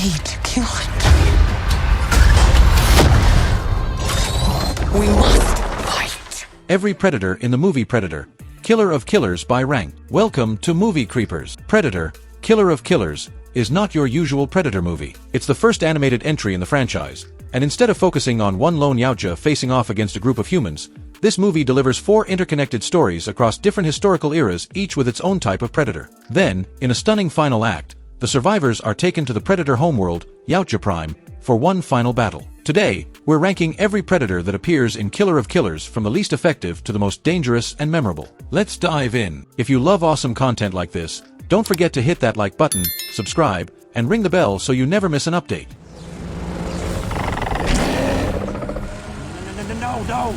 need to kill it. We must fight. Every predator in the movie Predator, Killer of Killers by rank. Welcome to Movie Creepers. Predator, Killer of Killers, is not your usual Predator movie. It's the first animated entry in the franchise, and instead of focusing on one lone Yautja facing off against a group of humans, this movie delivers 4 interconnected stories across different historical eras, each with its own type of predator. Then, in a stunning final act, the survivors are taken to the Predator homeworld, Yautja Prime, for one final battle. Today, we're ranking every predator that appears in Killer of Killers from the least effective to the most dangerous and memorable. Let's dive in. If you love awesome content like this, don't forget to hit that like button, subscribe, and ring the bell so you never miss an update. No.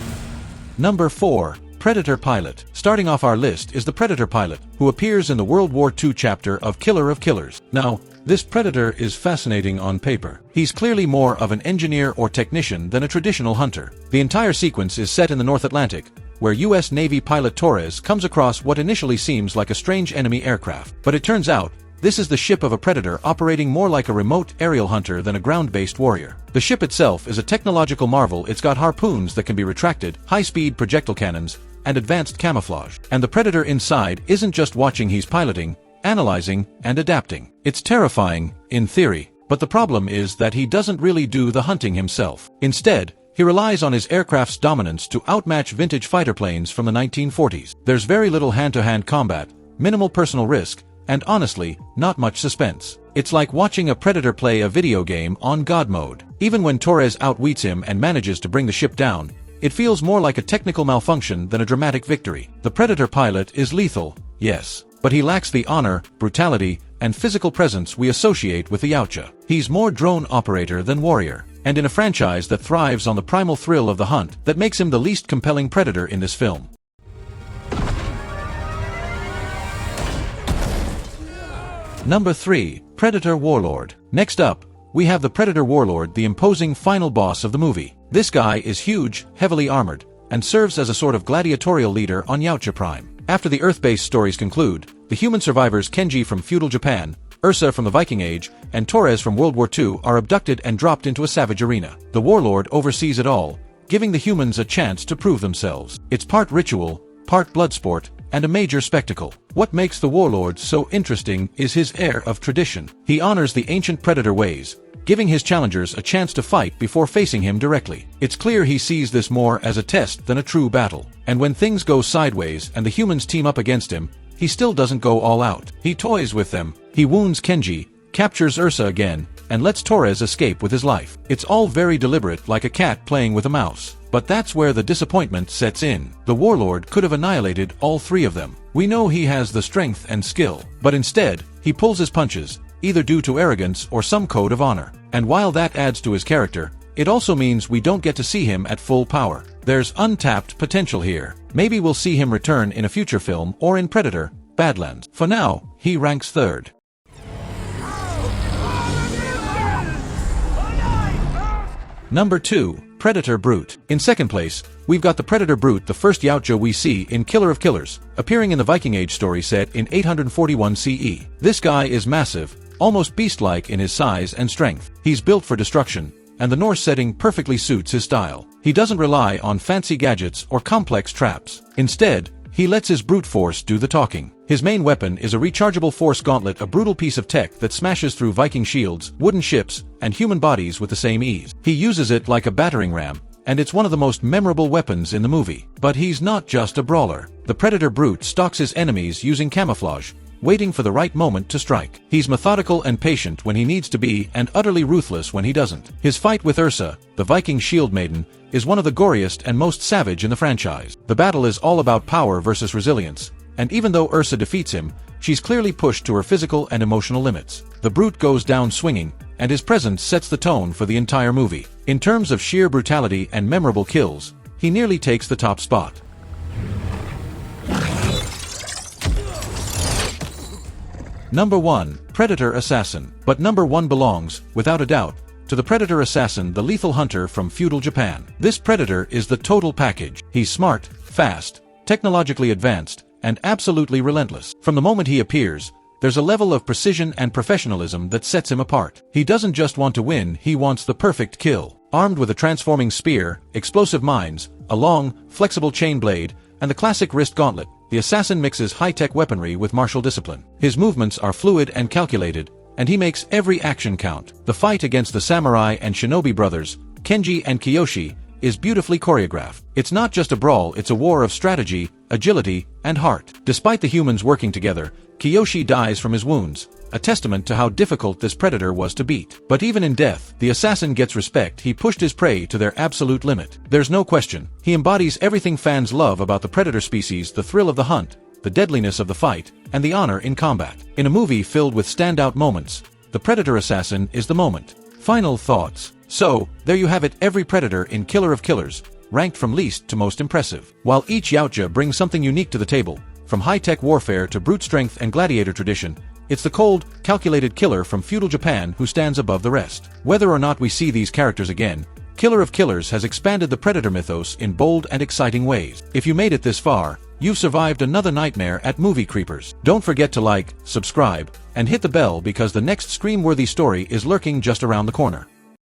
Number 4. Predator Pilot. Starting off our list is the Predator Pilot, who appears in the World War II chapter of Killer of Killers. Now, this Predator is fascinating on paper. He's clearly more of an engineer or technician than a traditional hunter. The entire sequence is set in the North Atlantic, where U.S. Navy pilot Torres comes across what initially seems like a strange enemy aircraft. But it turns out, this is the ship of a predator operating more like a remote aerial hunter than a ground-based warrior. The ship itself is a technological marvel. It's got harpoons that can be retracted, high-speed projectile cannons, and advanced camouflage. And the predator inside isn't just watching, he's piloting, analyzing, and adapting. It's terrifying, in theory, but the problem is that he doesn't really do the hunting himself. Instead, he relies on his aircraft's dominance to outmatch vintage fighter planes from the 1940s. There's very little hand-to-hand combat, minimal personal risk, and honestly, not much suspense. It's like watching a predator play a video game on God mode. Even when Torres outwits him and manages to bring the ship down, it feels more like a technical malfunction than a dramatic victory. The Predator Pilot is lethal, yes, but he lacks the honor, brutality, and physical presence we associate with the Yautja. He's more drone operator than warrior, and in a franchise that thrives on the primal thrill of the hunt, that makes him the least compelling predator in this film. Number 3. Predator Warlord. Next up, we have the Predator Warlord, the imposing final boss of the movie. This guy is huge, heavily armored, and serves as a sort of gladiatorial leader on Yautja Prime. After the Earth-based stories conclude, the human survivors Kenji from feudal Japan, Ursa from the Viking Age, and Torres from World War II are abducted and dropped into a savage arena. The Warlord oversees it all, giving the humans a chance to prove themselves. It's part ritual, part blood sport, and a major spectacle. What makes the Warlord so interesting is his air of tradition. He honors the ancient predator ways, giving his challengers a chance to fight before facing him directly. It's clear he sees this more as a test than a true battle. And when things go sideways and the humans team up against him, he still doesn't go all out. He toys with them. He wounds Kenji, captures Ursa again, and lets Torres escape with his life. It's all very deliberate, like a cat playing with a mouse. But that's where the disappointment sets in. The Warlord could have annihilated all 3 of them. We know he has the strength and skill, but instead, he pulls his punches, either due to arrogance or some code of honor. And while that adds to his character, it also means we don't get to see him at full power. There's untapped potential here. Maybe we'll see him return in a future film or in Predator: Badlands. For now, he ranks 3rd. Number 2. Predator Brute. In second place, we've got the Predator Brute, the first Yautja we see in Killer of Killers, appearing in the Viking Age story set in 841 CE. This guy is massive, almost beast-like in his size and strength. He's built for destruction, and the Norse setting perfectly suits his style. He doesn't rely on fancy gadgets or complex traps. Instead, he lets his brute force do the talking. His main weapon is a rechargeable force gauntlet, a brutal piece of tech that smashes through Viking shields, wooden ships, and human bodies with the same ease. He uses it like a battering ram, and it's one of the most memorable weapons in the movie. But he's not just a brawler. The Predator Brute stalks his enemies using camouflage, waiting for the right moment to strike. He's methodical and patient when he needs to be, and utterly ruthless when he doesn't. His fight with Ursa, the Viking shield maiden, is one of the goriest and most savage in the franchise. The battle is all about power versus resilience, and even though Ursa defeats him, she's clearly pushed to her physical and emotional limits. The Brute goes down swinging, and his presence sets the tone for the entire movie. In terms of sheer brutality and memorable kills, he nearly takes the top spot. Number 1. Predator Assassin. But number 1 belongs, without a doubt, to the Predator Assassin, the lethal hunter from feudal Japan. This predator is the total package. He's smart, fast, technologically advanced, and absolutely relentless. From the moment he appears, there's a level of precision and professionalism that sets him apart. He doesn't just want to win, he wants the perfect kill. Armed with a transforming spear, explosive mines, a long, flexible chain blade, and the classic wrist gauntlet, the assassin mixes high-tech weaponry with martial discipline. His movements are fluid and calculated, and he makes every action count. The fight against the samurai and shinobi brothers, Kenji and Kiyoshi, is beautifully choreographed. It's not just a brawl, it's a war of strategy, agility, and heart. Despite the humans working together, Kiyoshi dies from his wounds, a testament to how difficult this predator was to beat. But even in death, the assassin gets respect. He pushed his prey to their absolute limit. There's no question, he embodies everything fans love about the predator species: the thrill of the hunt, the deadliness of the fight, and the honor in combat. In a movie filled with standout moments, the predator assassin is the moment. Final thoughts. So, there you have it, every predator in Killer of Killers, ranked from least to most impressive. While each Yautja brings something unique to the table, from high-tech warfare to brute strength and gladiator tradition, it's the cold, calculated killer from feudal Japan who stands above the rest. Whether or not we see these characters again, Killer of Killers has expanded the predator mythos in bold and exciting ways. If you made it this far, you've survived another nightmare at Movie Creepers. Don't forget to like, subscribe, and hit the bell because the next scream-worthy story is lurking just around the corner.